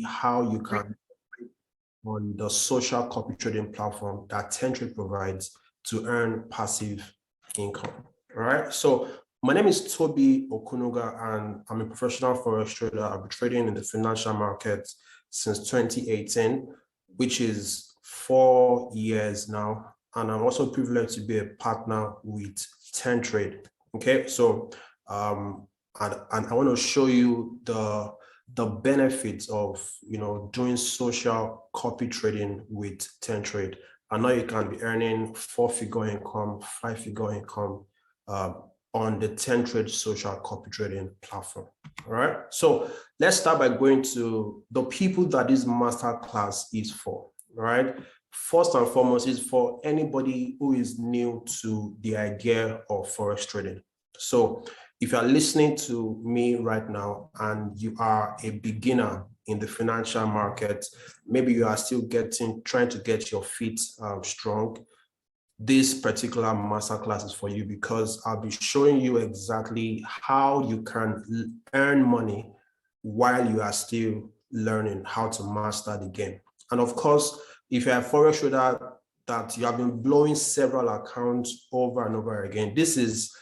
how you can on the social copy trading platform that Tentrade provides to earn passive income. All right. So my name is Tobi Okunuga, and I'm a professional forex trader. I've been trading in the financial markets since 2018, which is 4 years now. And I'm also privileged to be a partner with Tentrade. Okay. So and I want to show you the benefits of doing social copy trading with Tentrade. I know you can be earning 4-figure income, 5-figure income on the Tentrade social copy trading platform. All right. So let's start by going to the people that this masterclass is for. All right. First and foremost, is for anybody who is new to the idea of forex trading. So if you are listening to me right now and you are a beginner in the financial market, maybe you are still trying to get your feet strong, this particular masterclass is for you, because I'll be showing you exactly how you can earn money while you are still learning how to master the game. And of course, if you're a forex trader that you have been blowing several accounts over and over again, this is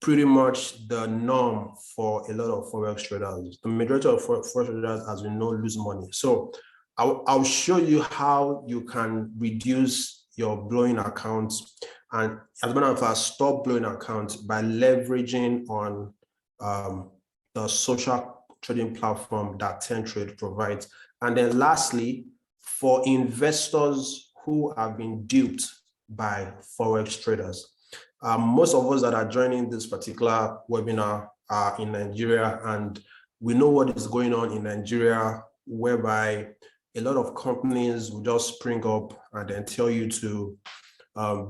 pretty much the norm for a lot of forex traders. The majority of forex traders, as we know, lose money. So I'll show you how you can reduce your blowing accounts, and as a matter of fact, stop blowing accounts by leveraging on the social trading platform that Tentrade provides. And then lastly, for investors who have been duped by forex traders. Most of us that are joining this particular webinar are in Nigeria, and we know what is going on in Nigeria, whereby a lot of companies will just spring up and then tell you to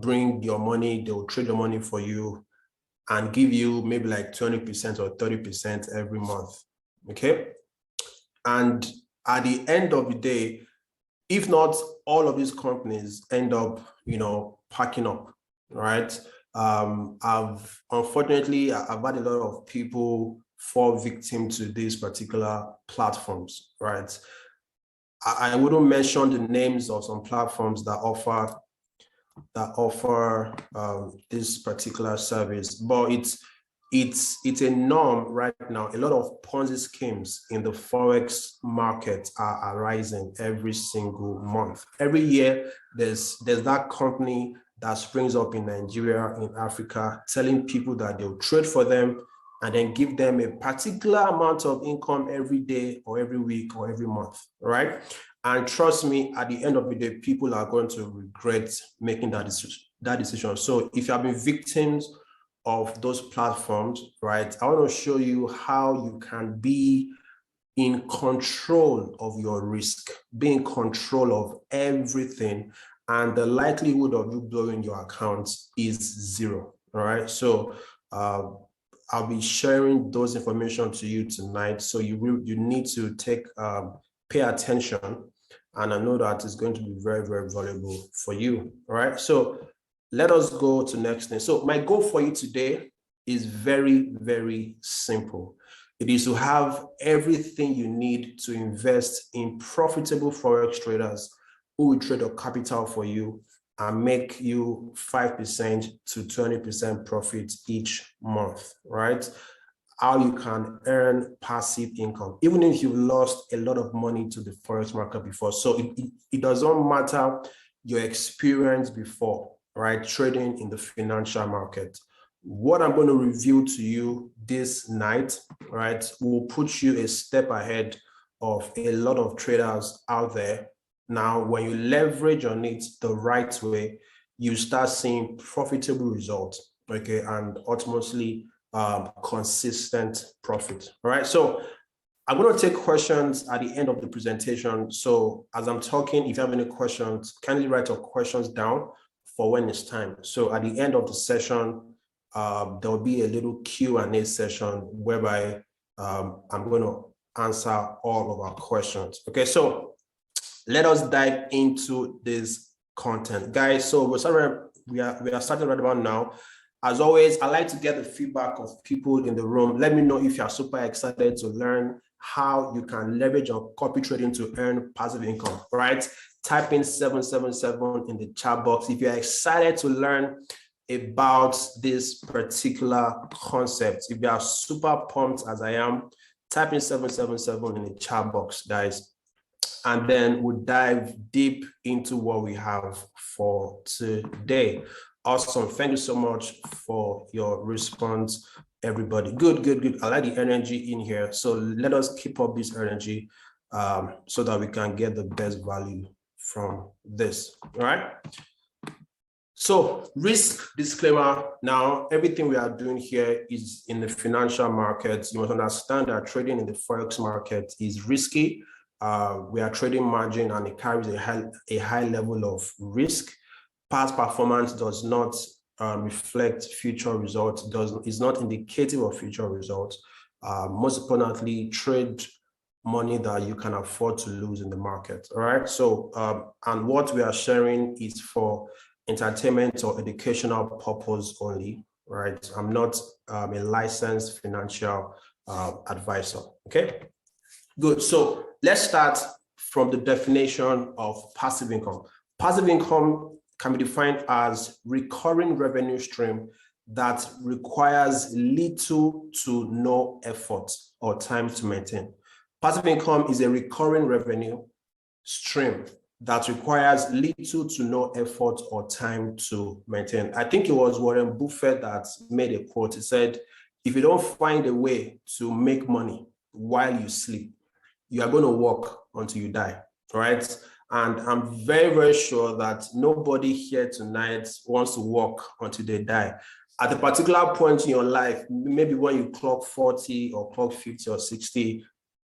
bring your money. They will trade your money for you and give you maybe like 20% or 30% every month. Okay. And at the end of the day, if not all of these companies end up, packing up, right? Unfortunately, I've had a lot of people fall victim to these particular platforms, right? I wouldn't mention the names of some platforms that offer this particular service, but it's a norm right now. A lot of Ponzi schemes in the forex market are arising every single month. Every year, there's that company that springs up in Nigeria, in Africa, telling people that they'll trade for them and then give them a particular amount of income every day or every week or every month, right? And trust me, at the end of the day, people are going to regret making that decision. So if you have been victims of those platforms, right, I want to show you how you can be in control of your risk, be in control of everything, and the likelihood of you blowing your accounts is 0. All right. So I'll be sharing those information to you tonight. So you need to pay attention, and I know that it's going to be very, very valuable for you. All right. So let us go to next thing. So my goal for you today is very, very simple. It is to have everything you need to invest in profitable forex traders who will trade your capital for you and make you 5% to 20% profit each month, right? How you can earn passive income, even if you've lost a lot of money to the forex market before. So it doesn't matter your experience before, right? Trading in the financial market. What I'm going to reveal to you this night, right, will put you a step ahead of a lot of traders out there. Now, when you leverage on it the right way, you start seeing profitable results, okay, and ultimately consistent profit. All right. So I'm going to take questions at the end of the presentation. So as I'm talking, if you have any questions, kindly write your questions down for when it's time. So at the end of the session, there will be a little Q&A session whereby I'm going to answer all of our questions. Okay. So let us dive into this content, guys. So we are starting right about now. As always, I like to get the feedback of people in the room. Let me know if you are super excited to learn how you can leverage your copy trading to earn passive income, right? Type in 777 in the chat box if you're excited to learn about this particular concept. If you are super pumped as I am, type in 777 in the chat box, guys. And then we'll dive deep into what we have for today. Awesome. Thank you so much for your response, everybody. Good. I like the energy in here. So let us keep up this energy so that we can get the best value from this. All right. So risk disclaimer. Now, everything we are doing here is in the financial markets. You must understand that trading in the Forex market is risky. We are trading margin and it carries a high level of risk. Past performance does not reflect future results, is not indicative of future results. Most importantly, trade money that you can afford to lose in the market. All right. So, and what we are sharing is for entertainment or educational purpose only, right? I'm not a licensed financial advisor. Okay. Good. So let's start from the definition of passive income. Passive income can be defined as recurring revenue stream that requires little to no effort or time to maintain. Passive income is a recurring revenue stream that requires little to no effort or time to maintain. I think it was Warren Buffett that made a quote. He said, if you don't find a way to make money while you sleep, you are going to work until you die, right? And I'm very, very sure that nobody here tonight wants to work until they die. At a particular point in your life, maybe when you clock 40 or clock 50 or 60,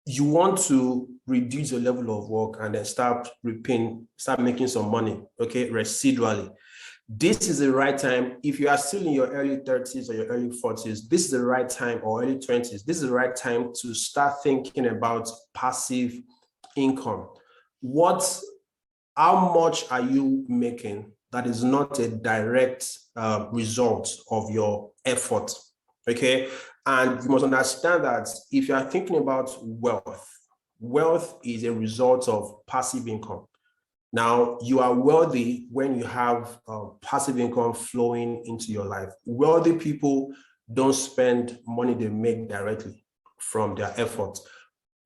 you want to reduce your level of work and then start making some money, okay, residually. This is the right time. If you are still in your early 30s or your early 40s, this is the right time, or early 20s, this is the right time to start thinking about passive income. How much are you making that is not a direct result of your effort, okay? And you must understand that if you are thinking about wealth is a result of passive income. Now, you are wealthy when you have passive income flowing into your life. Wealthy people don't spend money they make directly from their effort.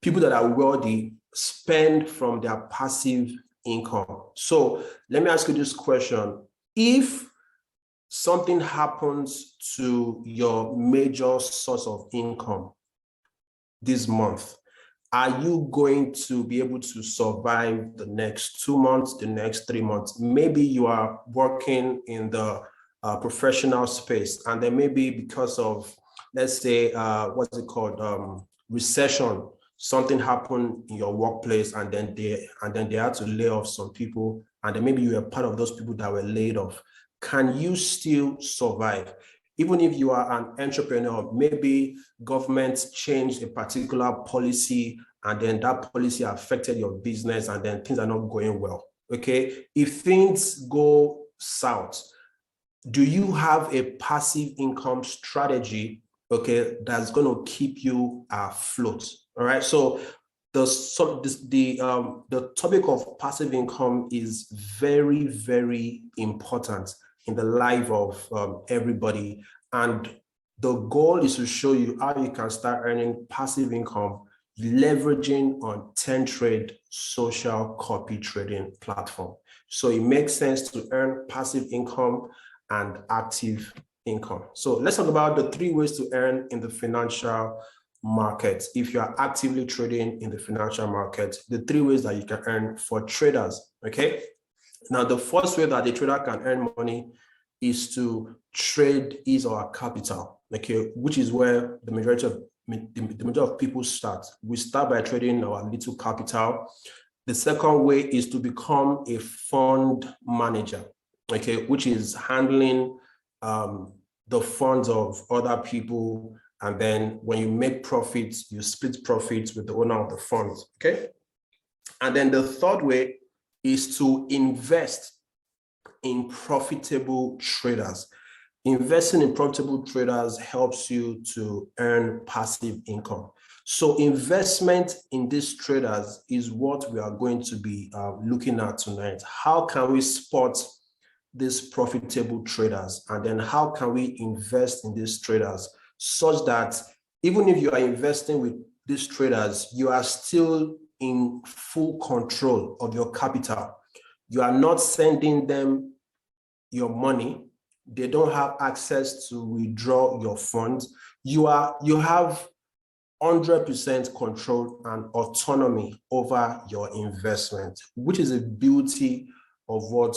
People that are wealthy spend from their passive income. So let me ask you this question. If something happens to your major source of income this month, are you going to be able to survive the next 2 months, the next 3 months? Maybe you are working in the professional space, and then maybe because of, let's say, recession, something happened in your workplace, and then they had to lay off some people, and then maybe you were part of those people that were laid off. Can you still survive? Even if you are an entrepreneur, maybe government changed a particular policy and then that policy affected your business and then things are not going well, okay? If things go south, do you have a passive income strategy, okay, that's going to keep you afloat, all right? So the topic of passive income is very, very important in the life of everybody. And the goal is to show you how you can start earning passive income leveraging on 10 Trade social copy trading platform. So it makes sense to earn passive income and active income. So let's talk about the 3 ways to earn in the financial market. If you are actively trading in the financial market, the 3 ways that you can earn for traders, okay? Now, the first way that the trader can earn money is to trade his or her capital, okay, which is where the majority of people start. We start by trading our little capital. The second way is to become a fund manager, okay, which is handling the funds of other people. And then when you make profits, you split profits with the owner of the funds, okay? And then the third way is to invest in profitable traders. Investing in profitable traders helps you to earn passive income. So investment in these traders is what we are going to be looking at tonight. How can we spot these profitable traders? And then how can we invest in these traders such that even if you are investing with these traders, you are still in full control of your capital. You are not sending them your money. They don't have access to withdraw your funds. You have 100% control and autonomy over your investment, which is a beauty of what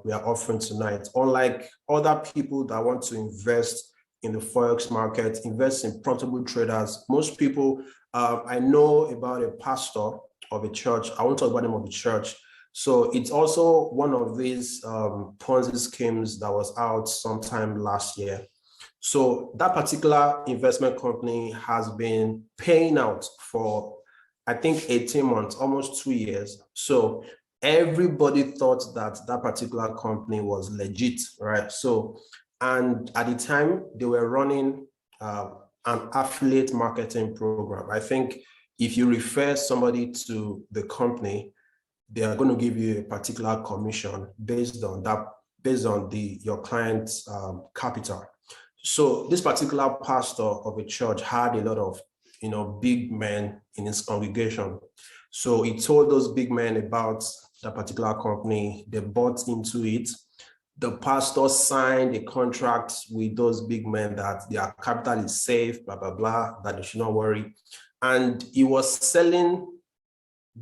we are offering tonight. Unlike other people that want to invest in the Forex market, invest in profitable traders, most people, I know about a pastor of a church. I won't talk about the name of the church. So it's also one of these Ponzi schemes that was out sometime last year. So that particular investment company has been paying out for, I think, 18 months, almost 2 years. So everybody thought that that particular company was legit, right? So, and at the time they were running an affiliate marketing program. I think if you refer somebody to the company, they are going to give you a particular commission based on that, based on your client's capital. So this particular pastor of a church had a lot of, big men in his congregation. So he told those big men about that particular company. They bought into it. The pastor signed a contract with those big men that their capital is safe, blah, blah, blah, that they should not worry. And he was selling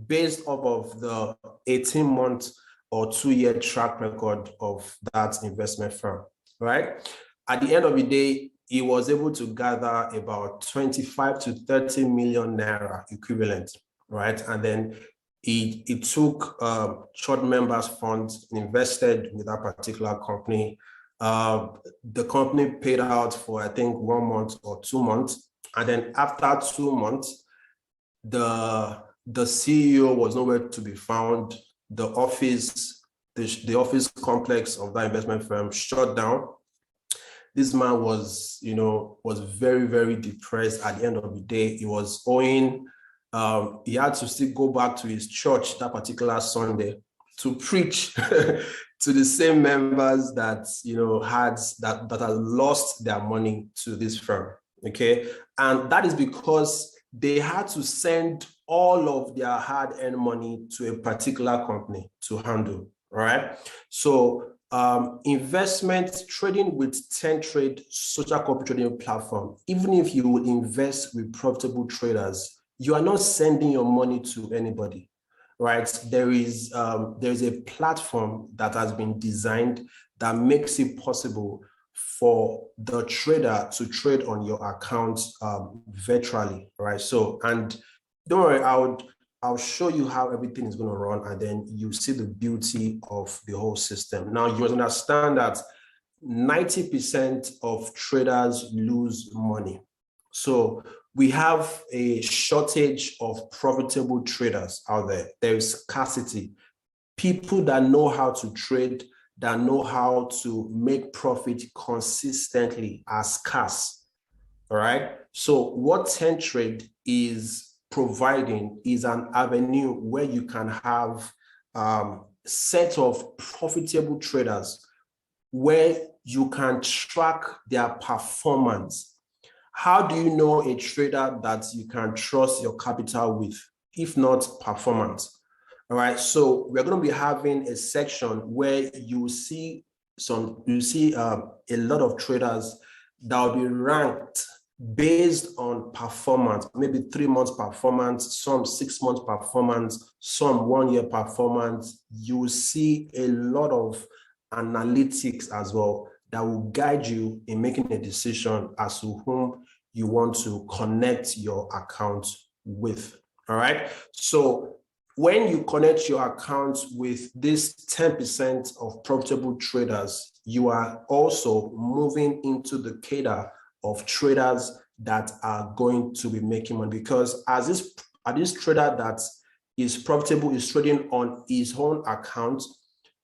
based off of the 18-month or 2-year track record of that investment firm, right? At the end of the day, he was able to gather about 25 to 30 million naira equivalent, right? And then he took short members funds and invested with that particular company. The company paid out for, I think, 1 month or 2 months. And then after 2 months, the CEO was nowhere to be found. The office complex of that investment firm shut down. This man was very, very depressed at the end of the day. He was owing, he had to still go back to his church that particular Sunday to preach to the same members that, had lost their money to this firm, okay? And that is because they had to send all of their hard-earned money to a particular company to handle, right? So investment trading with 10Trade social copy trading platform, even if you will invest with profitable traders, you are not sending your money to anybody, right? There is a platform that has been designed that makes it possible for the trader to trade on your account virtually, right? So, and don't worry, I'll show you how everything is going to run, and then you see the beauty of the whole system. Now, you must understand that 90% of traders lose money. So we have a shortage of profitable traders out there. There is scarcity. People that know how to trade, that know how to make profit consistently are scarce, all right? So what 10Trade is providing is an avenue where you can have a set of profitable traders where you can track their performance. How do you know a trader that you can trust your capital with, if not performance? All right, so we're going to be having a section where you see a lot of traders that will be ranked based on performance, maybe 3 months performance, some 6 months performance, some 1 year performance. You will see a lot of analytics as well that will guide you in making a decision as to whom you want to connect your account with. All right, so when you connect your account with this 10% of profitable traders, you are also moving into the cadre of traders that are going to be making money, because as this trader that is profitable is trading on his own account,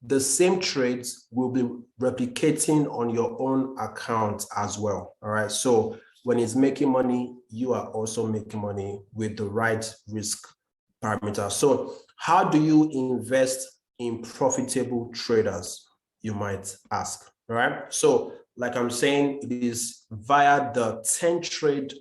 the same trades will be replicating on your own account as well. All right, so when it's making money, you are also making money with the right risk parameter. So how do you invest in profitable traders, you might ask, all right? So like I'm saying, it is via the 10Trade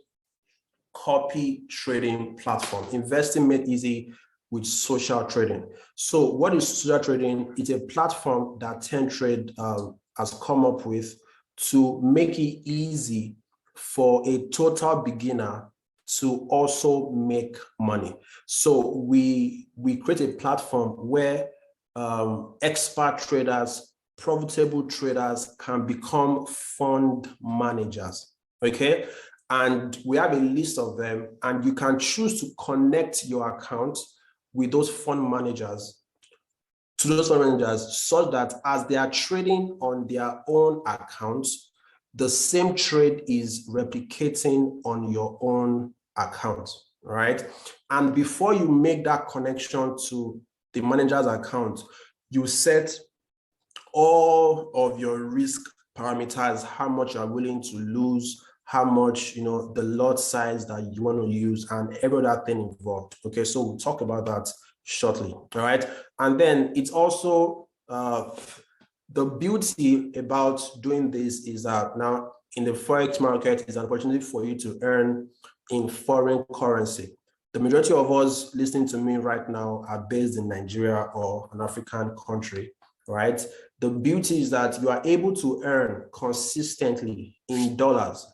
copy trading platform, investing made easy with social trading. So what is social trading? It's a platform that 10Trade has come up with to make it easy for a total beginner to also make money. So we create a platform where expert traders, profitable traders can become fund managers, okay? And we have a list of them, and you can choose to connect your account with those fund managers, such that as they are trading on their own accounts, the same trade is replicating on your own account, right? And before you make that connection to the manager's account, you set all of your risk parameters, how much you are willing to lose, how much, the lot size that you want to use, and every other thing involved. Okay, so we'll talk about that shortly. All right. And then it's also the beauty about doing this is that now in the Forex market is an opportunity for you to earn in foreign currency. The majority of us listening to me right now are based in Nigeria or an African country, right? The beauty is that you are able to earn consistently in dollars.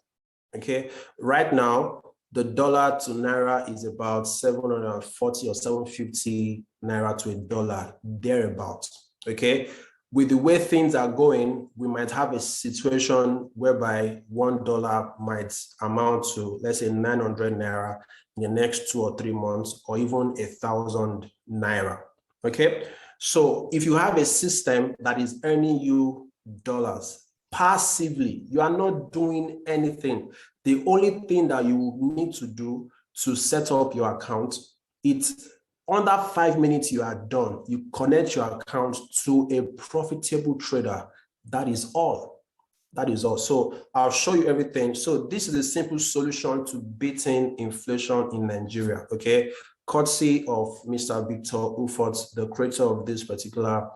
Okay, right now, the dollar to naira is about 740 or 750 naira to a dollar, thereabouts. Okay, with the way things are going, we might have a situation whereby $1 might amount to, let's say, 900 naira in the next 2 or 3 months, or even 1,000 naira. Okay, so if you have a system that is earning you dollars passively, you are not doing anything. The only thing that you need to do to set up your account, it's under 5 minutes you are done. You connect your account to a profitable trader. That is all. That is all. So I'll show you everything. So this is a simple solution to beating inflation in Nigeria, okay? Courtesy of Mr. Victor Ufot, the creator of this particular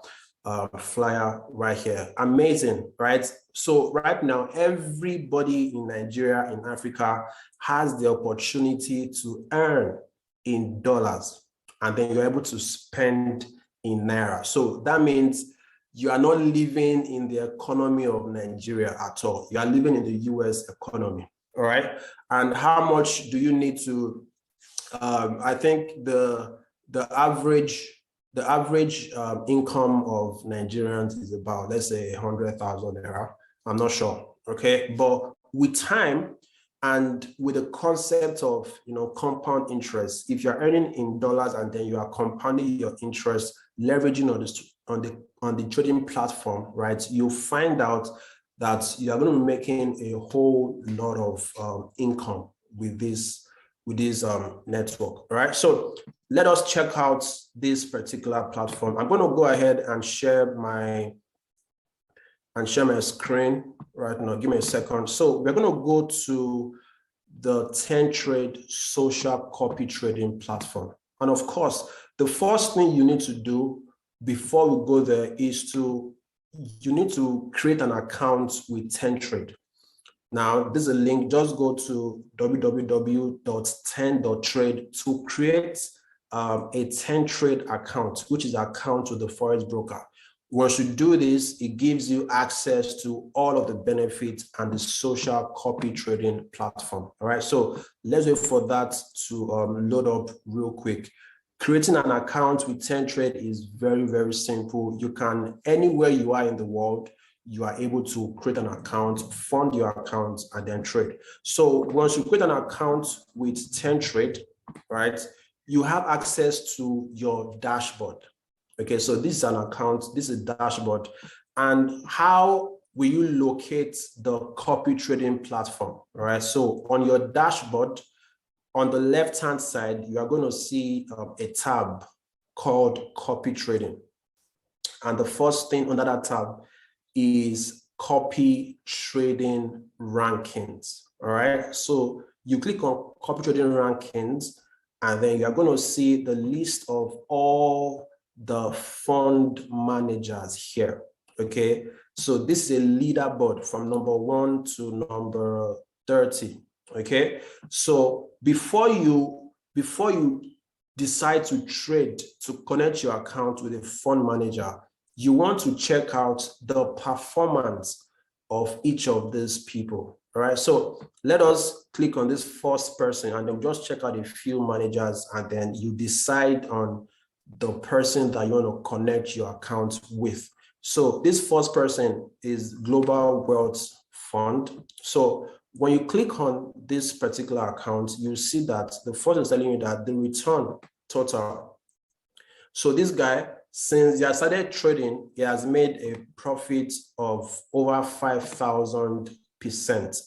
flyer right here. Amazing, right? So right now, everybody in Nigeria, in Africa, has the opportunity to earn in dollars, and then you're able to spend in naira. So that means you are not living in the economy of Nigeria at all. You are living in the US economy, all right? And how much do you need to, I think the average income of Nigerians is about, let's say, 100,000 naira. I'm not sure, okay? But with time and with the concept of, compound interest, if you're earning in dollars and then you are compounding your interest, leveraging on the trading platform, right? You'll find out that you are going to be making a whole lot of income with this network, right? So let us check out this particular platform. I'm going to go ahead and share my screen right now. Give me a second. So we're going to go to the 10Trade social copy trading platform. And of course, the first thing you need to do before we go there is you need to create an account with 10Trade. Now, this is a link. Just go to www.10.trade to create a 10Trade account, which is an account with the Forex broker. Once you do this, it gives you access to all of the benefits and the social copy trading platform. All right, so let's wait for that to load up real quick. Creating an account with 10Trade is very, very simple. You can, anywhere you are in the world, you are able to create an account, fund your account, and then trade. So once you create an account with 10Trade, right, you have access to your dashboard. Okay, so this is an account, this is a dashboard. And how will you locate the copy trading platform? All right, so on your dashboard, on the left-hand side, you are going to see a tab called copy trading. And the first thing under that tab is copy trading rankings. All right. So you click on copy trading rankings, and then you're going to see the list of all the fund managers here. Okay. So this is a leaderboard from number 1 to number 30. Okay. So before you decide to trade, to connect your account with a fund manager, you want to check out the performance of each of these people. All right, so let us click on this first person and then just check out a few managers, and then you decide on the person that you want to connect your account with. So this first person is Global Wealth Fund. So when you click on this particular account, you see that the first is telling you that the return total. So this guy, since he has started trading, he has made a profit of over 5,000%.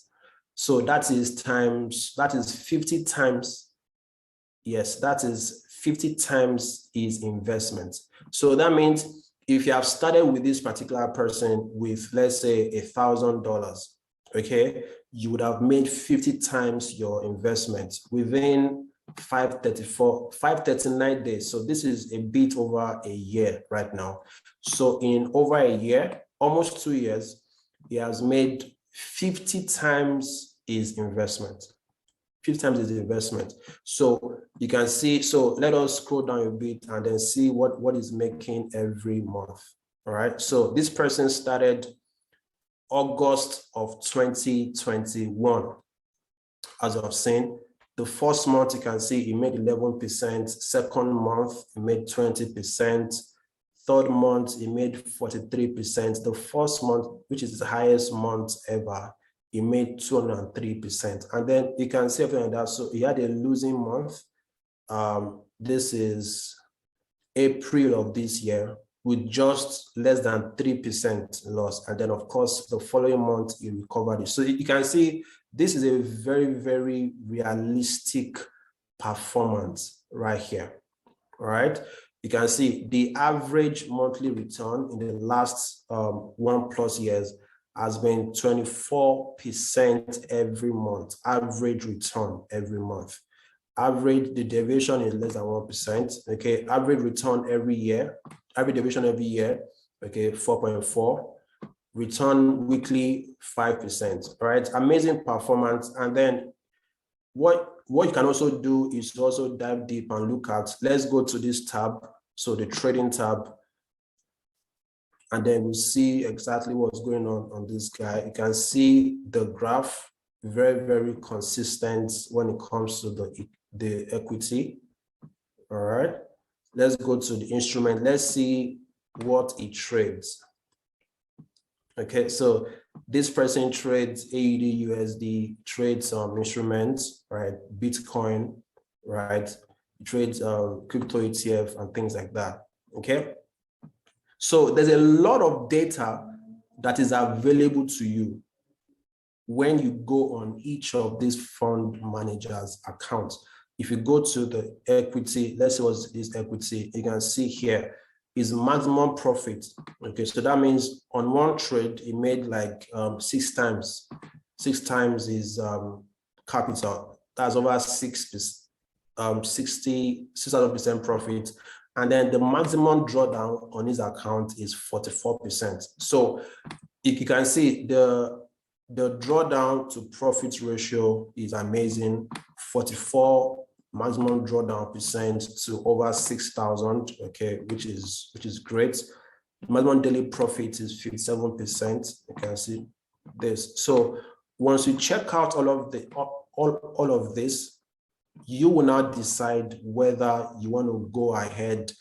So that is 50 times. Yes, that is 50 times his investment. So that means if you have started with this particular person with, let's say, $1,000, okay, you would have made 50 times your investment within 539 days. So this is a bit over a year right now. So in over a year, almost 2 years, he has made 50 times his investment. 50 times his investment. So you can see, so let us scroll down a bit and then see what is making every month. All right. So this person started August of 2021. As I've seen, the first month you can see he made 11%, second month he made 20%, third month he made 43%, the first month, which is the highest month ever, he made 203%. And then you can see everything like that. So he had a losing month. This is April of this year with just less than 3% loss. And then of course, the following month he recovered it. So you can see this is a very, very realistic performance right here. All right. You can see the average monthly return in the last 1+ years has been 24% every month, average return every month. Average, the deviation is less than 1%, okay? Average return every year, average deviation every year, okay, 4.4. Return weekly, 5%, all right? Amazing performance. And then what you can also do is also dive deep and look at, let's go to this tab, so the trading tab, and then we'll see exactly what's going on this guy. You can see the graph, very, very consistent when it comes to the equity. All right, let's go to the instrument. Let's see what he trades. Okay, so this person trades AUD, USD, trades instruments, right? Bitcoin, right? He trades crypto ETF and things like that. Okay. So there's a lot of data that is available to you when you go on each of these fund managers' accounts. If you go to the equity, let's see what's this equity, you can see here is maximum profit. Okay, so that means on one trade, he made like 6 times his capital. That's over 600% profit. And then the maximum drawdown on his account is 44%. So if you can see the drawdown to profit ratio is amazing, 44 maximum drawdown percent to over 6,000, okay, which is great. Maximum daily profit is 57%. You can see this. So once you check out all of this, you will now decide whether you want to go ahead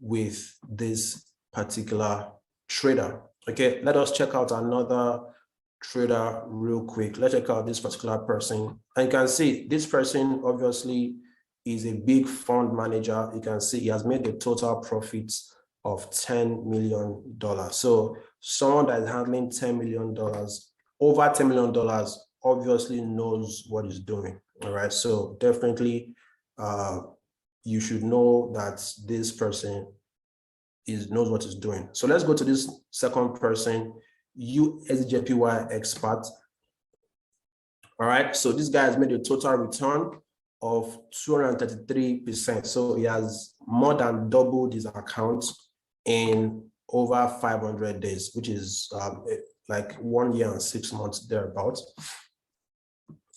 with this particular trader. Okay, let us check out another trader real quick. Let's check out this particular person. And you can see this person obviously is a big fund manager. You can see he has made a total profits of $10 million. So someone that is handling $10 million, over $10 million, obviously knows what he's doing. All right, so definitely you should know that this person knows what he's doing. So let's go to this second person, USJPY expert. All right, so this guy has made a total return of 233%. So he has more than doubled his account in over 500 days, which is like 1 year and 6 months thereabouts.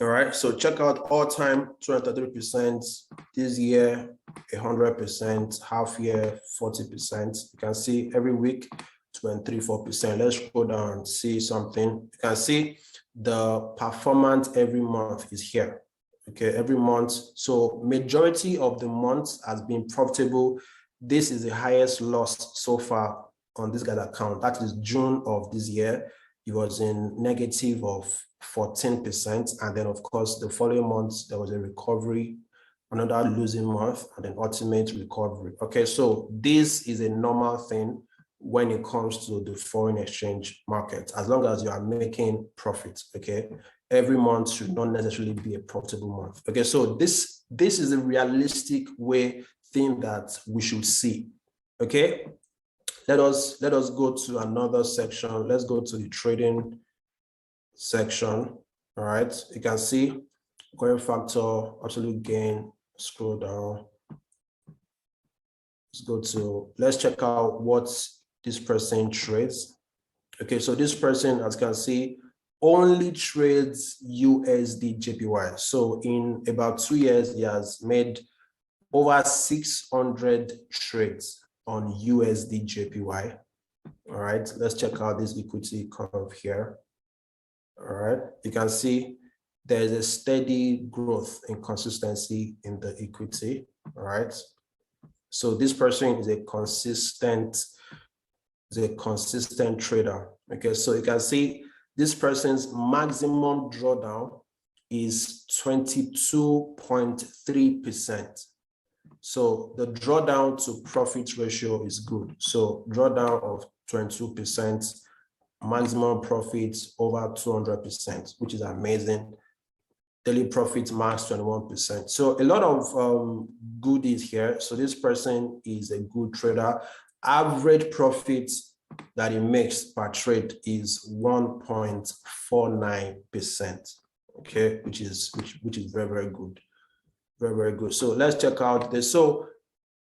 All right, so check out all time 233%, this year 100%, half year 40%. You can see every week 24%. Let's scroll down and see something. You can see the performance every month is here. Okay, every month. So majority of the months has been profitable. This is the highest loss so far on this guy's account. That is June of this year. It was in negative of 14%. And then of course, the following months, there was a recovery, another losing month, and then ultimate recovery. Okay, so this is a normal thing when it comes to the foreign exchange market, as long as you are making profits. Okay, every month should not necessarily be a profitable month. Okay, so this is a realistic thing that we should see. Okay, let us go to another section. Let's go to the trading section. All right, you can see current factor, absolute gain. Scroll down. Let's check out what this person trades. Okay, so this person, as you can see, only trades USD JPY. So in about 2 years, he has made over 600 trades on USD JPY. All right, let's check out this equity curve here. All right, you can see there's a steady growth and consistency in the equity. All right, so this person is a consistent trader. Okay, so you can see this person's maximum drawdown is 22.3%. So the drawdown to profit ratio is good. So drawdown of 22%, maximum profits over 200%, which is amazing. Daily profit max 21%. So a lot of goodies here. So this person is a good trader. Average profit that he makes per trade is 1.49%. Okay, which is very, very good. Very, very good. So let's check out this. So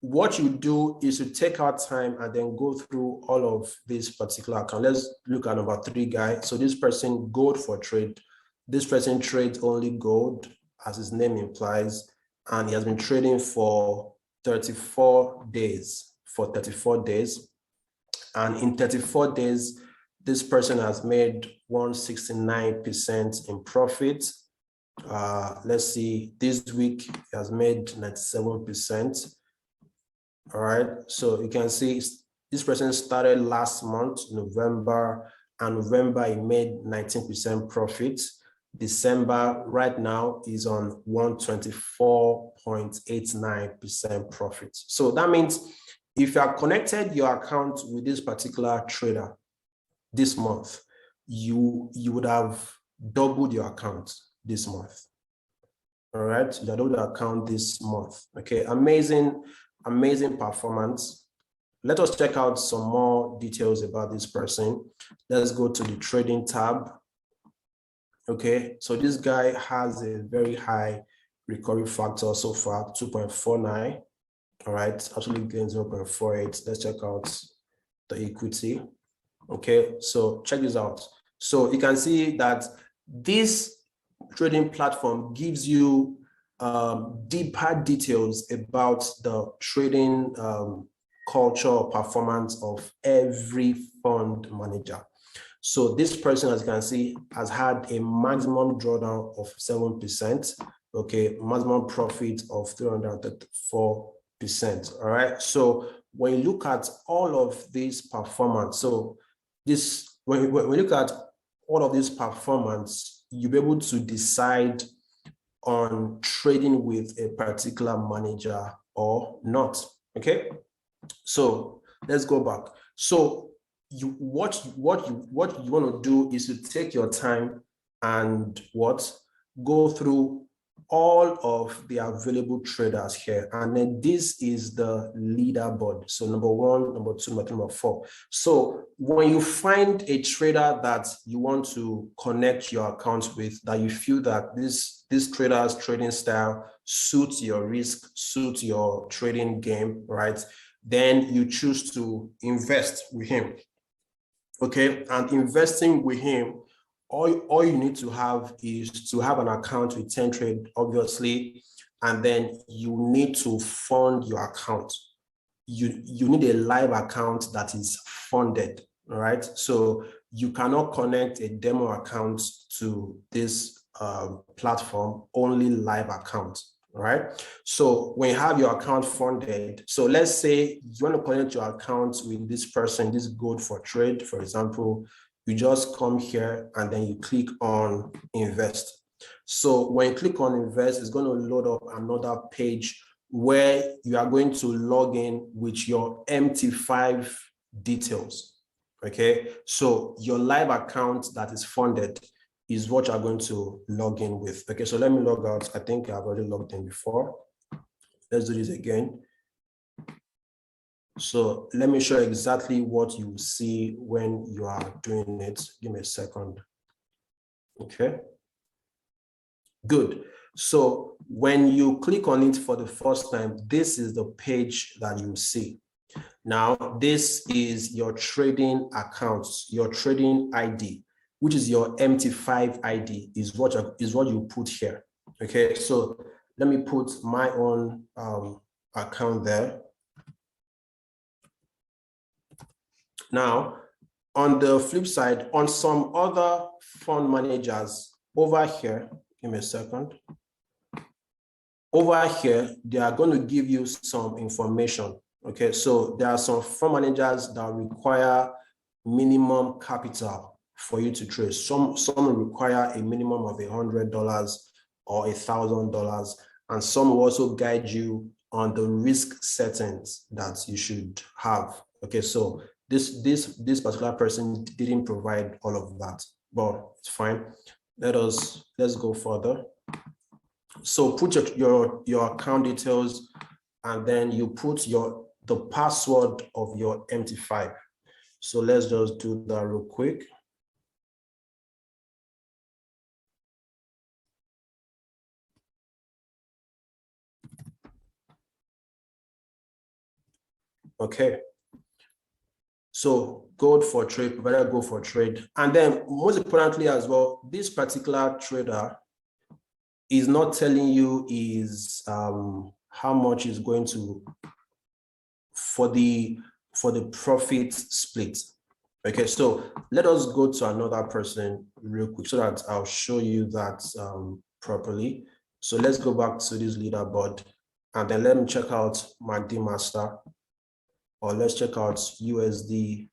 what you do is you take our time and then go through all of this particular account. Let's look at number 3 guy. So this person, gold for trade. This person trades only gold, as his name implies, and he has been trading for 34 days. And in 34 days, this person has made 169% in profit. Let's see, this week he has made 97%. All right, so you can see this person started last month, November, and November he made 19% profit. December right now is on 124.89% profit. So that means if you have connected your account with this particular trader this month, you would have doubled your account this month. All right, you doubled your account this month. Okay, amazing performance. Let us check out some more details about this person. Let's go to the trading tab. Okay, so this guy has a very high recovery factor so far, 2.49. All right, absolute gain 0.48. Let's check out the equity. Okay, so check this out. So you can see that this trading platform gives you deeper details about the trading culture or performance of every fund manager. So this person, as you can see, has had a maximum drawdown of 7%. Okay, maximum profit of 334%. All right. So when you look at all of this performance, so when you look at all of this performance, you'll be able to decide on trading with a particular manager or not. Okay. So let's go back. So what you want to do is to take your time and go through all of the available traders here. And then this is the leaderboard. So number 1, number 2, number 3, number 4. So when you find a trader that you want to connect your account with, that you feel that this trader's trading style suits your risk, suits your trading game, right? Then you choose to invest with him. Okay, and investing with him, all you need to have is to have an account with TenTrade, obviously, and then you need to fund your account. You need a live account that is funded, all right? So you cannot connect a demo account to this platform, only live account, all right? So when you have your account funded, so let's say you want to connect your account with this person, this Gold for Trade, for example, you just come here and then you click on invest. So when you click on invest, it's going to load up another page where you are going to log in with your MT5 details. Okay, so your live account that is funded is what you're going to log in with. Okay, so let me log out. I think I've already logged in before. Let's do this again. So let me show exactly what you see when you are doing it. Give me a second. Okay. Good. So when you click on it for the first time, this is the page that you see. Now, this is your trading accounts, your trading ID, which is your MT5 ID, is what you put here. Okay. So let me put my own account there. Now, on the flip side, on some other fund managers over here, give me a second. Over here, they are going to give you some information. Okay, so there are some fund managers that require minimum capital for you to trade. Some require a minimum of $100 or $1,000, and some will also guide you on the risk settings that you should have. Okay, so this particular person didn't provide all of that, but it's fine. Let's go further. So put your account details, and then you put the password of your MT5. So let's just do that real quick. Okay. So Gold for Trade, provider Gold for Trade. And then most importantly as well, this particular trader is not telling you is how much is going to for the profit split. Okay, so let us go to another person real quick so that I'll show you that properly. So let's go back to this leaderboard, and then let me check out MACD Master, or let's check out USD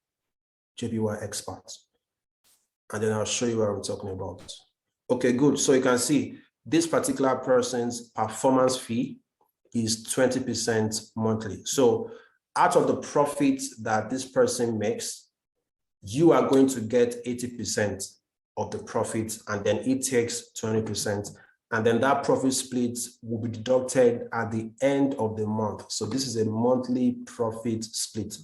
JPY Expert, and then I'll show you what I'm talking about. Okay, good. So you can see this particular person's performance fee is 20% monthly. So out of the profit that this person makes, you are going to get 80% of the profit, and then it takes 20%. And then that profit split will be deducted at the end of the month. So this is a monthly profit split.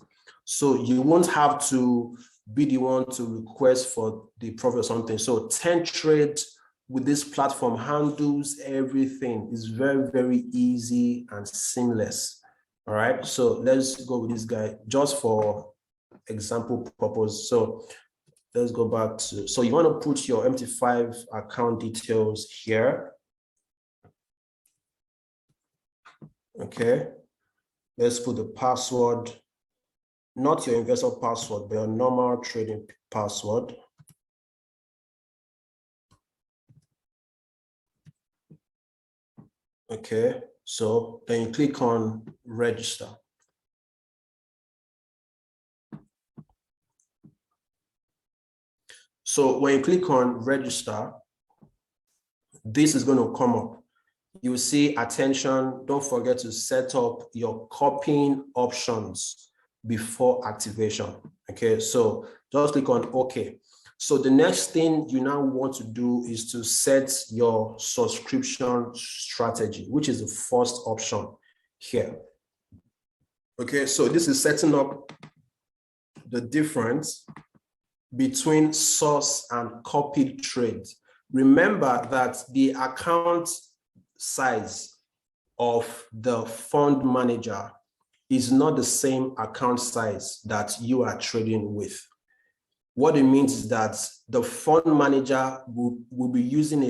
So you won't have to be the one to request for the profit or something. So TenTrade with this platform handles everything. It's very, very easy and seamless. All right, so let's go with this guy just for example purpose. So let's go back to, so you want to put your MT5 account details here. Okay, let's put the password, not your investor password, but your normal trading password. Okay, so then you click on register. So when you click on register, this is going to come up. You see, attention, don't forget to set up your copying options before activation. Okay, so just click on OK. So the next thing you now want to do is to set your subscription strategy, which is the first option here. Okay, so this is setting up the difference between source and copied trades. Remember that the account size of the fund manager is not the same account size that you are trading with. What it means is that the fund manager will be using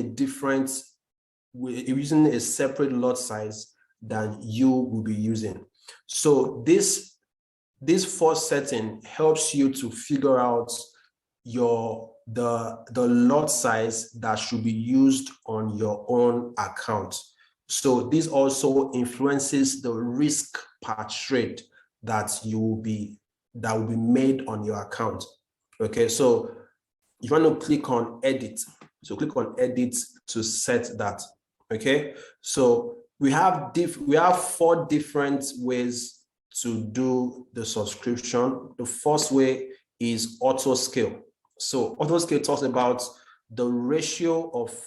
using a separate lot size than you will be using. So this first setting helps you to figure out the lot size that should be used on your own account. So this also influences the risk per trade that will be made on your account. Okay, so you want to click on edit. So click on edit to set that. Okay, so we have 4 different ways to do the subscription. The first way is auto scale. So auto scale talks about the ratio of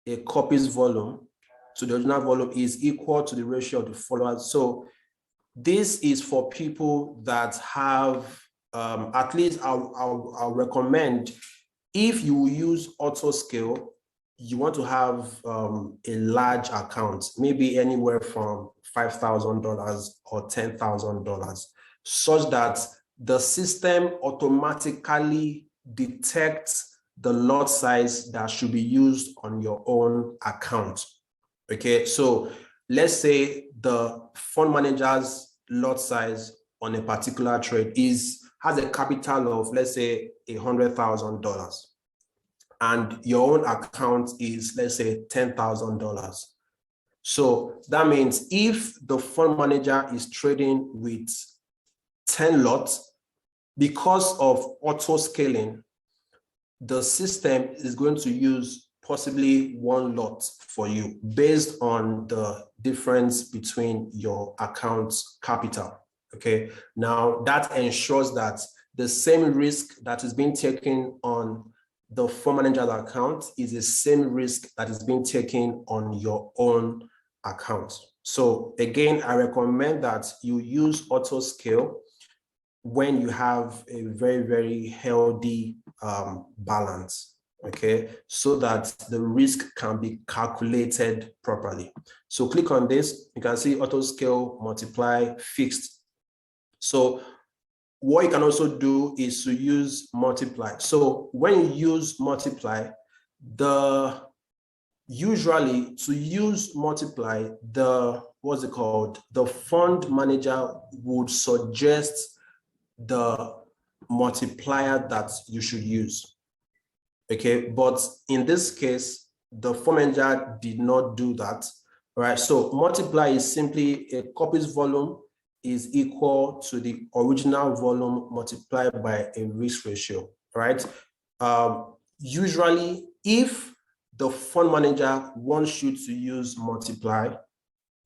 a copy's volume to the original volume is equal to the ratio of the followers. So this is for people that have at least I'll recommend, if you use auto scale, you want to have a large account, maybe anywhere from $5,000 or $10,000, such that the system automatically detects the lot size that should be used on your own account. Okay, so let's say the fund manager's lot size on a particular trade has a capital of, let's say, $100,000, and your own account is, let's say, $10,000. So that means if the fund manager is trading with 10 lots, because of auto scaling, the system is going to use possibly 1 lot for you based on the difference between your account's capital. Okay, now that ensures that the same risk that is being taken on the fund manager's account is the same risk that is being taken on your own account. So again, I recommend that you use auto scale when you have a very, very healthy balance, okay, so that the risk can be calculated properly. So click on this, you can see auto scale, multiply, fixed. So what you can also do is to use multiply. So when you use multiply, usually to use multiply, the fund manager would suggest the multiplier that you should use. Okay, but in this case, the fund manager did not do that. All right, so multiply is simply a copy's volume is equal to the original volume multiplied by a risk ratio, right? Usually, if the fund manager wants you to use multiply,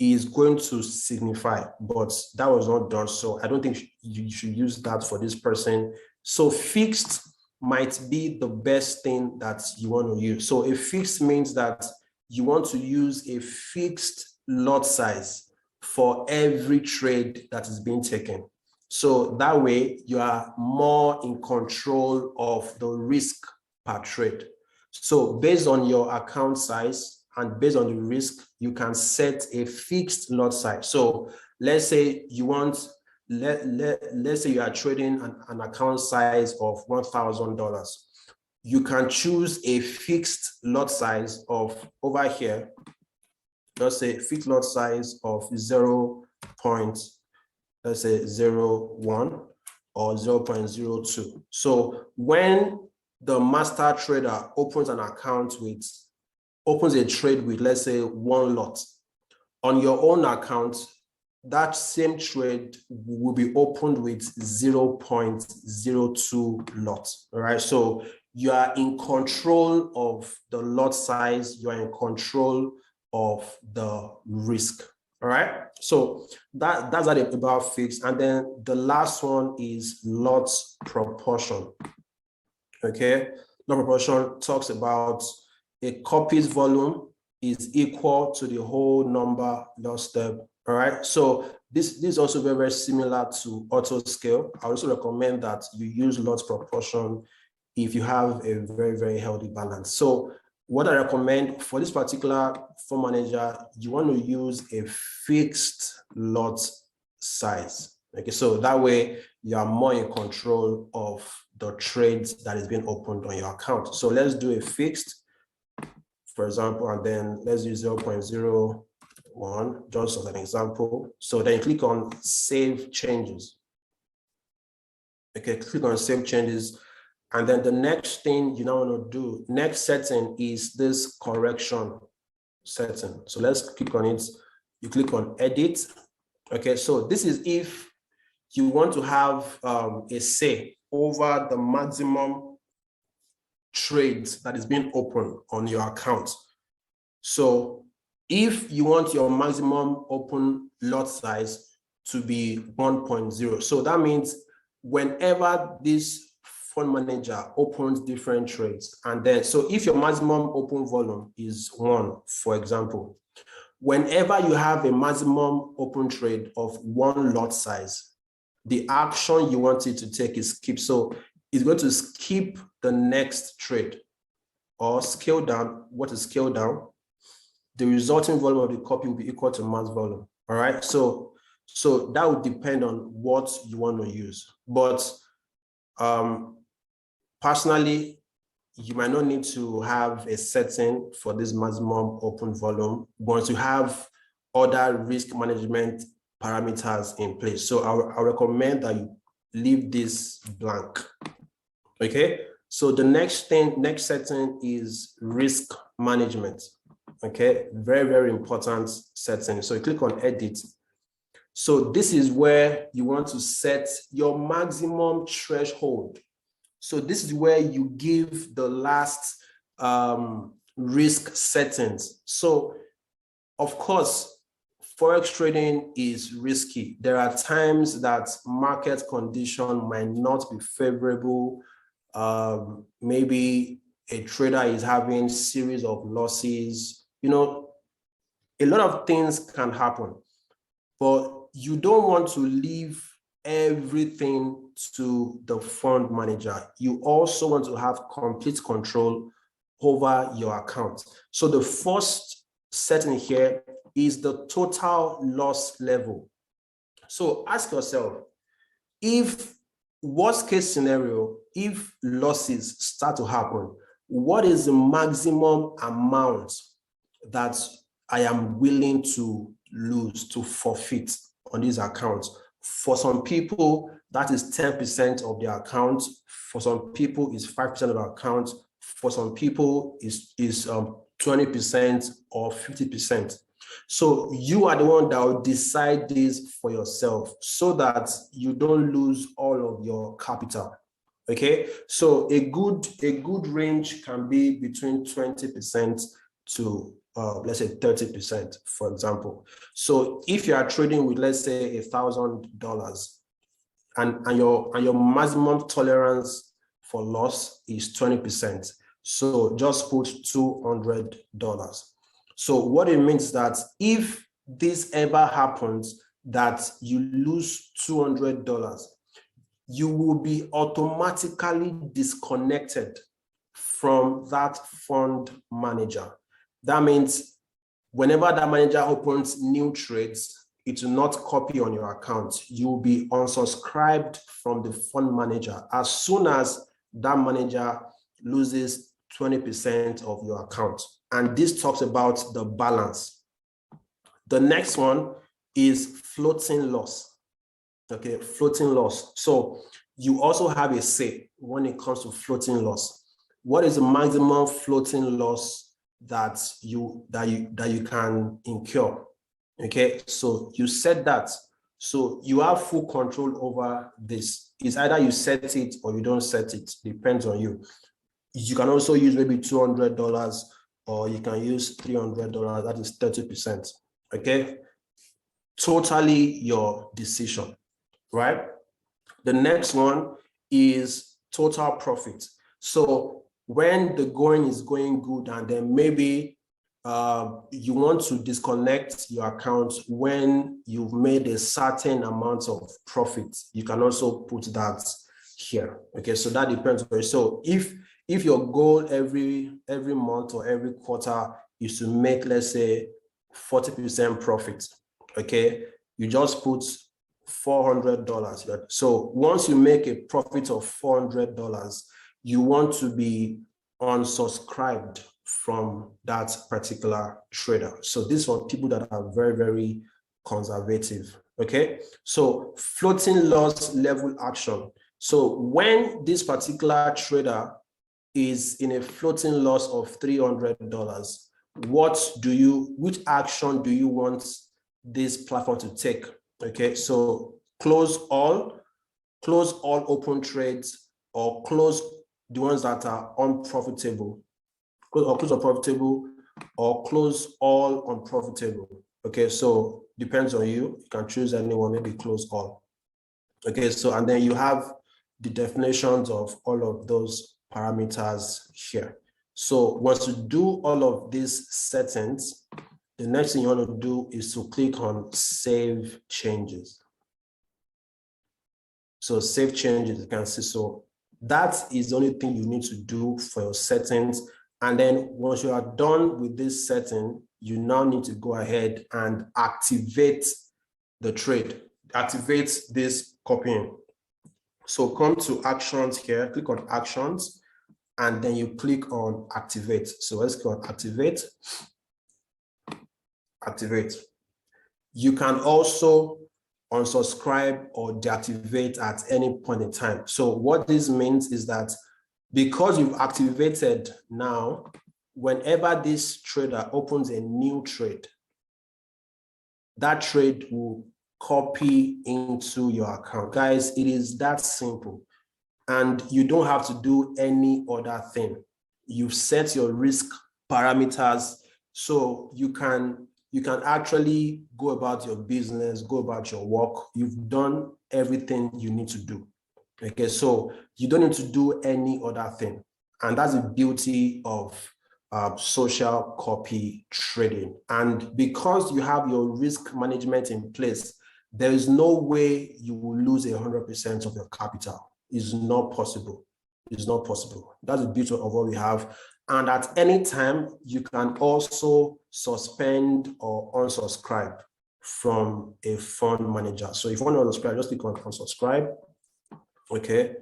is going to signify, but that was not done. So I don't think you should use that for this person. So fixed might be the best thing that you want to use. So a fixed means that you want to use a fixed lot size for every trade that is being taken. So that way you are more in control of the risk per trade. So based on your account size and based on the risk, you can set a fixed lot size. So let's say you want, let's say you are trading an account size of $1,000. You can choose a fixed lot size of, over here, let's say fixed lot size of 0.01 or 0.02. So when the master trader opens a trade with, let's say, 1 lot, on your own account, that same trade will be opened with 0.02 lots. All right, so you are in control of the lot size, you are in control of the risk. All right, so that's about fixed. And then the last one is lot proportion. Okay, Law of proportion talks about a copy's volume is equal to the whole number lost step. All right. So this is also very, very similar to auto scale. I also recommend that you use loss proportion if you have a very, very healthy balance. So what I recommend for this particular fund manager, you want to use a fixed lot size. Okay, so that way you are more in control of the trades that is being opened on your account. So let's do a fixed, for example, and then let's use 0.01 just as an example. So then click on save changes. Okay, click on save changes. And then the next thing you now want to do, next setting is this correction setting. So let's click on it. You click on edit. Okay, so this is if you want to have a say over the maximum trades that is being opened on your account. So if you want your maximum open lot size to be 1.0, so that means whenever this fund manager opens different trades, and then, so if your maximum open volume is 1, for example, whenever you have a maximum open trade of 1 lot size, the action you want it to take is skip. So it's going to skip the next trade or scale down. What is scale down? The resulting volume of the copy will be equal to max volume. All right. So that would depend on what you want to use. But personally, you might not need to have a setting for this maximum open volume once you have other risk management parameters in place. So I recommend that you leave this blank. Okay. So the next setting is risk management. Okay. Very, very important setting. So you click on edit. So this is where you want to set your maximum threshold. So this is where you give the last risk settings. So of course, Forex trading is risky. There are times that market condition might not be favorable. Maybe a trader is having series of losses. You know, a lot of things can happen, but you don't want to leave everything to the fund manager. You also want to have complete control over your account. So the first setting here is the total loss level. So ask yourself, if worst case scenario, if losses start to happen, what is the maximum amount that I am willing to lose, to forfeit on these accounts? For some people, that is 10% of their account. For some people, it's 5% of their account. For some people, is 20% or 50%. So you are the one that will decide this for yourself so that you don't lose all of your capital. Okay, so a good range can be between 20% to let's say 30%, for example. So if you are trading with, let's say, $1,000 and your maximum tolerance for loss is 20%, so just put $200. So what it means that if this ever happens that you lose $200, you will be automatically disconnected from that fund manager. That means whenever that manager opens new trades, it will not copy on your account. You will be unsubscribed from the fund manager as soon as that manager loses 20% of your account. And this talks about the balance. The next one is floating loss. Okay, floating loss. So you also have a say when it comes to floating loss. What is the maximum floating loss that you can incur? Okay, so you set that. So you have full control over this. It's either you set it or you don't set it. Depends on you. You can also use maybe $200 or you can use $300. That is 30%. Okay, totally your decision, right? The next one is total profit. So when the going is going good, and then maybe you want to disconnect your account when you've made a certain amount of profit, you can also put that here. Okay, so that depends on you. So if your goal every month or every quarter is to make, let's say, 40% profit, okay, you just put $400. So once you make a profit of $400, you want to be unsubscribed from that particular trader. So these are people that are very, very conservative. Okay, so floating loss level action. So when this particular trader is in a floating loss of $300, which action do you want this platform to take? Okay, so close all open trades, or close the ones that are unprofitable, close unprofitable, or close all unprofitable. Okay, so depends on you. You can choose anyone, maybe close all. Okay, so and then you have the definitions of all of those parameters here. So once you do all of these settings, the next thing you want to do is to click on Save Changes. So Save Changes, you can see. So that is the only thing you need to do for your settings. And then once you are done with this setting, you now need to go ahead and activate the trade, activate this copying. So come to Actions here, click on Actions, and then you click on Activate. So let's go on Activate. Activate. You can also unsubscribe or deactivate at any point in time. So what this means is that because you've activated now, whenever this trader opens a new trade, that trade will copy into your account. Guys, it is that simple. And you don't have to do any other thing. You've set your risk parameters, so you can actually go about your business, go about your work. You've done everything you need to do. Okay, so you don't need to do any other thing. And that's the beauty of social copy trading. And because you have your risk management in place, there is no way you will lose 100% of your capital. It's not possible. It's not possible. That's the beauty of what we have. And at any time, you can also suspend or unsubscribe from a fund manager. So if you want to unsubscribe, just click on unsubscribe. Okay.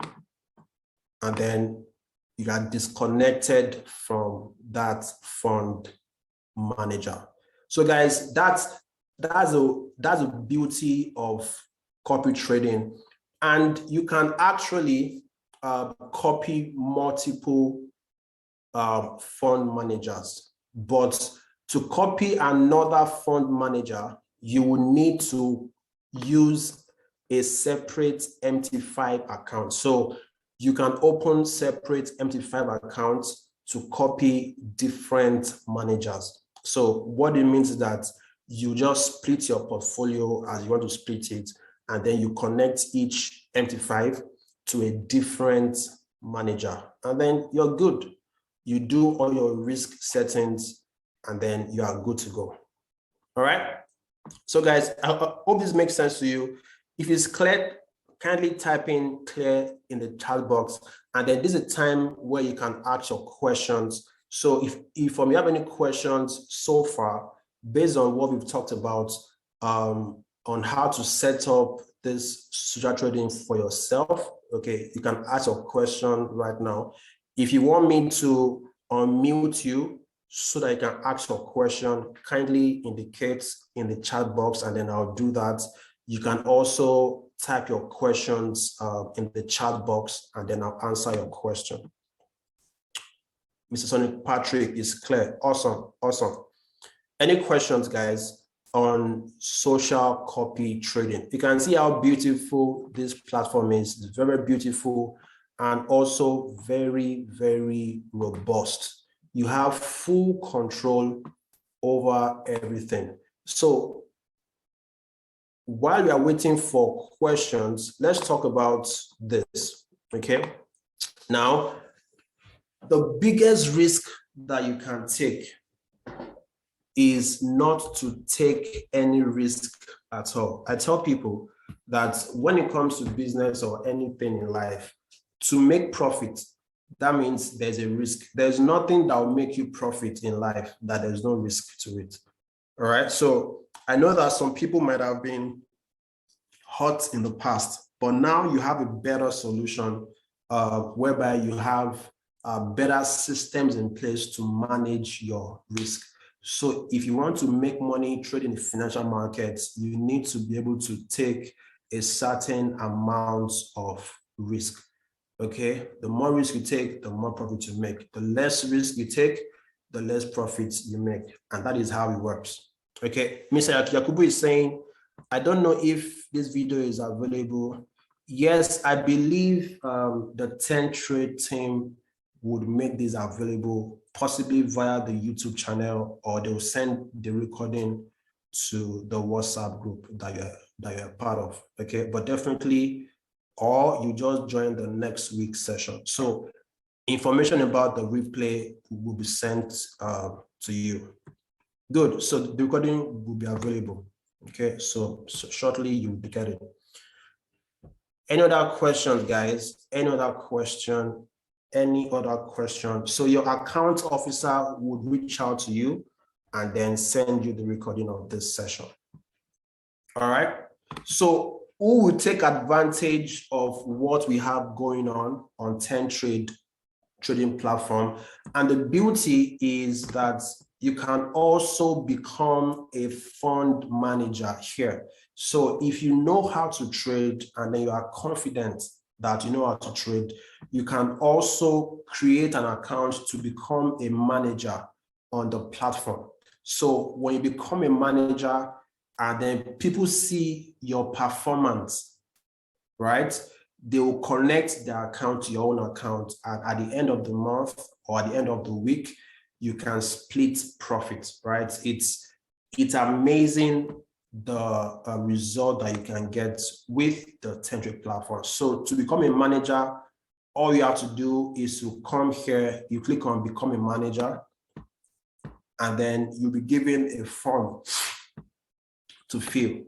And then you are disconnected from that fund manager. So guys, that's the beauty of copy trading. And you can actually copy multiple fund managers. But to copy another fund manager, you will need to use a separate MT5 account. So you can open separate MT5 accounts to copy different managers. So what it means is that you just split your portfolio as you want to split it, and then you connect each MT5 to a different manager, and then you're good. You do all your risk settings, and then you are good to go. All right. So guys, I hope this makes sense to you. If it's clear, kindly type in clear in the chat box, and then this is a time where you can ask your questions. So if you have any questions so far, based on what we've talked about on how to set up this social trading for yourself, okay, you can ask your question right now. If you want me to unmute you so that you can ask your question, kindly indicate in the chat box, and then I'll do that. You can also type your questions in the chat box, and then I'll answer your question. Mr. Sonny Patrick is clear. Awesome, awesome. Any questions, guys, on social copy trading? You can see how beautiful this platform is. It's very beautiful and also very, very robust. You have full control over everything. So while we are waiting for questions, let's talk about this, okay? Now, The biggest risk that you can take is not to take any risk at all. I tell people that when it comes to business or anything in life, to make profit, that means there's a risk. There's nothing that will make you profit in life that there's no risk to it. All right. So I know that some people might have been hurt in the past, but now you have a better solution whereby you have better systems in place to manage your risk. So if you want to make money trading the financial markets, you need to be able to take a certain amount of risk. Okay, the more risk you take, the more profit you make. The less risk you take, the less profits you make. And that is how it works. Okay, Mr. Yakubu is saying, I don't know if this video is available. Yes, I believe the 10 Trade team would make this available, possibly via the YouTube channel, or they'll send the recording to the WhatsApp group that you're part of. Okay, but definitely, or you just join the next week's session. So information about the replay will be sent to you. Good, so the recording will be available. Okay, so shortly you'll be getting it. Any other questions, guys? Any other question? Any other question? So your account officer would reach out to you and then send you the recording of this session. All right, so who will take advantage of what we have going on 10 trading platform? And the beauty is that you can also become a fund manager here. So if you know how to trade and then you are confident that you know how to trade, you can also create an account to become a manager on the platform. So when you become a manager, and then people see your performance, right? They will connect their account to your own account. And at the end of the month or at the end of the week, you can split profits, right? It's amazing the result that you can get with the 10 Trade platform. So to become a manager, all you have to do is to come here, you click on become a manager, and then you'll be given a form to fill.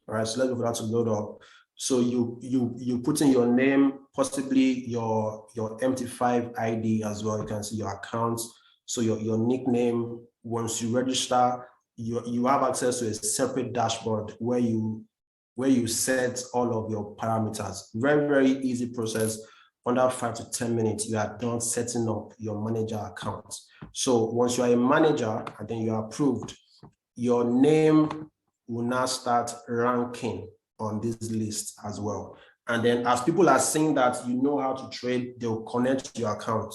All right, so let's go for that to load up. So you put in your name, possibly your MT5 ID as well. You can see your account. So your nickname. Once you register, you have access to a separate dashboard where you set all of your parameters. Very, very easy process. Under 5 to 10 minutes, you are done setting up your manager account. So once you are a manager and then you are approved, your name will now start ranking on this list as well. And then as people are seeing that you know how to trade, they'll connect your account.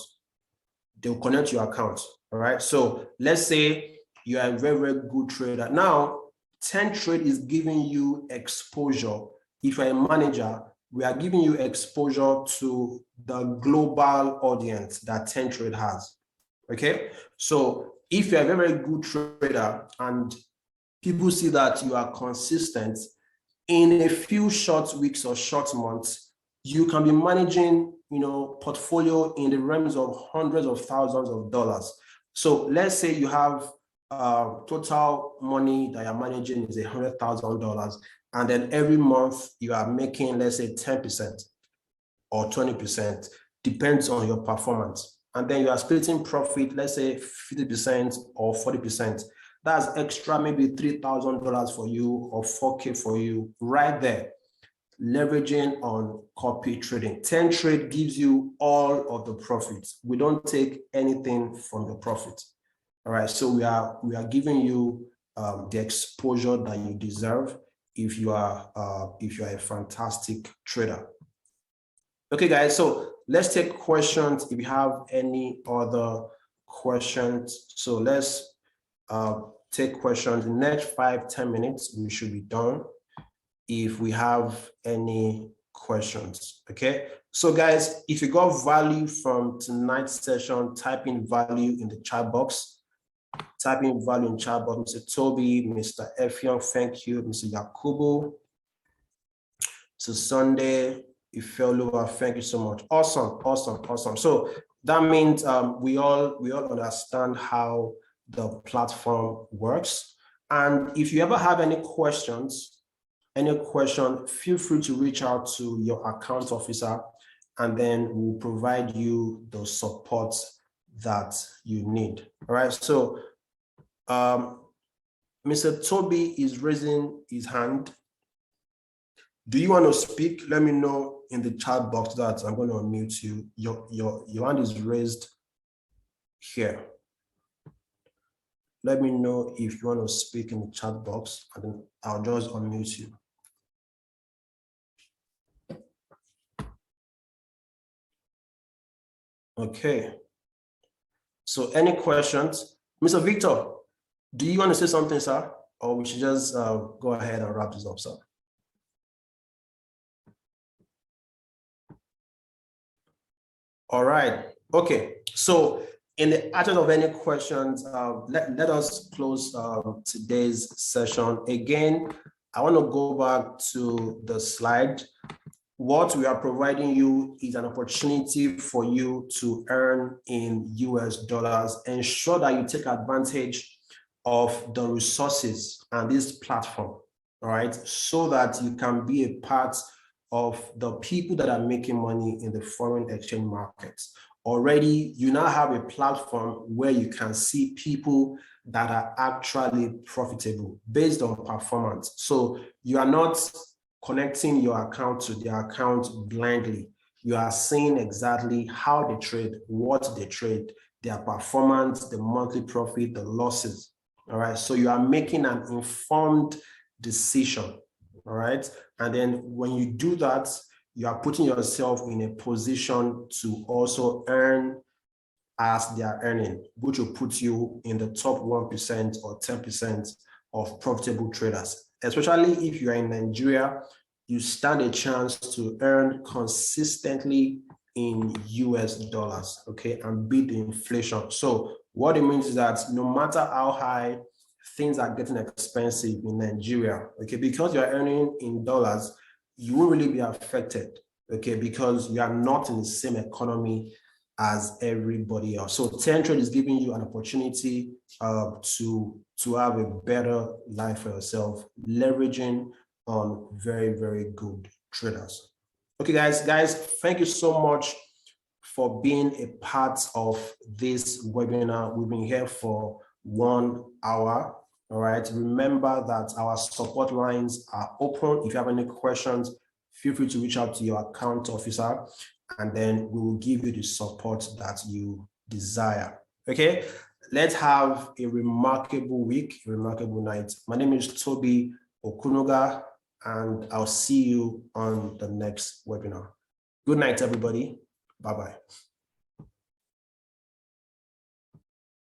They'll connect your account, all right? So let's say you are a very, very good trader. Now, 10 Trade is giving you exposure. If you're a manager, we are giving you exposure to the global audience that 10 Trade has, okay? So if you're a very, very good trader and people see that you are consistent, in a few short weeks or short months, you can be managing, portfolio in the realms of hundreds of thousands of dollars. So let's say you have total money that you're managing is $100,000, and then every month you are making, let's say, 10% or 20%, depends on your performance. And then you are splitting profit, let's say 50% or 40%. That's extra, maybe $3,000 for you or $4K for you right there, leveraging on copy trading. 10 Trade gives you all of the profits. We don't take anything from the profit. All right, so we are giving you the exposure that you deserve if you are a fantastic trader. Okay, guys, so let's take questions if you have any other questions. So let's take questions. In the next 5-10 minutes, we should be done if we have any questions. Okay, so guys, if you got value from tonight's session, type in value in the chat box. Type in value in chat box. Mr. Tobi, Mr. Effiong, thank you. Mr. Yakubu, Mr. Sunday, Ifelua, thank you so much. Awesome. So That means we all understand how the platform works. And if you ever have any questions, feel free to reach out to your account officer, and then we'll provide you the support that you need. All right. So Mr. Tobi is raising his hand. Do you want to speak? Let me know in the chat box that I'm going to unmute you. Your hand is raised here. Let me know if you want to speak in the chat box, and then I'll just unmute you. Okay. So any questions? Mr. Victor, do you want to say something, sir? Or we should just go ahead and wrap this up, sir? All right. Okay. So in the absence of any questions, let us close today's session. Again, I want to go back to the slide. What we are providing you is an opportunity for you to earn in US dollars. Ensure that you take advantage of the resources and this platform, all right, so that you can be a part of the people that are making money in the foreign exchange markets. Already, you now have a platform where you can see people that are actually profitable based on performance. So you are not connecting your account to their account blindly. You are seeing exactly how they trade, what they trade, their performance, the monthly profit, the losses. All right. So you are making an informed decision. All right. And then when you do that, you are putting yourself in a position to also earn as they are earning, which will put you in the top 1% or 10% of profitable traders. Especially if you are in Nigeria, you stand a chance to earn consistently in US dollars, okay, and beat the inflation. So what it means is that no matter how high things are getting expensive in Nigeria, okay, because you're earning in dollars, you won't really be affected, okay, because you are not in the same economy as everybody else. So TenTrade is giving you an opportunity to have a better life for yourself, leveraging on very, very good traders. Okay, guys, thank you so much for being a part of this webinar. We've been here for 1 hour. All right. Remember that our support lines are open. If you have any questions, feel free to reach out to your account officer, and then we will give you the support that you desire. Okay. Let's have a remarkable week, a remarkable night. My name is Tobi Okunuga, and I'll see you on the next webinar. Good night, everybody. Bye-bye.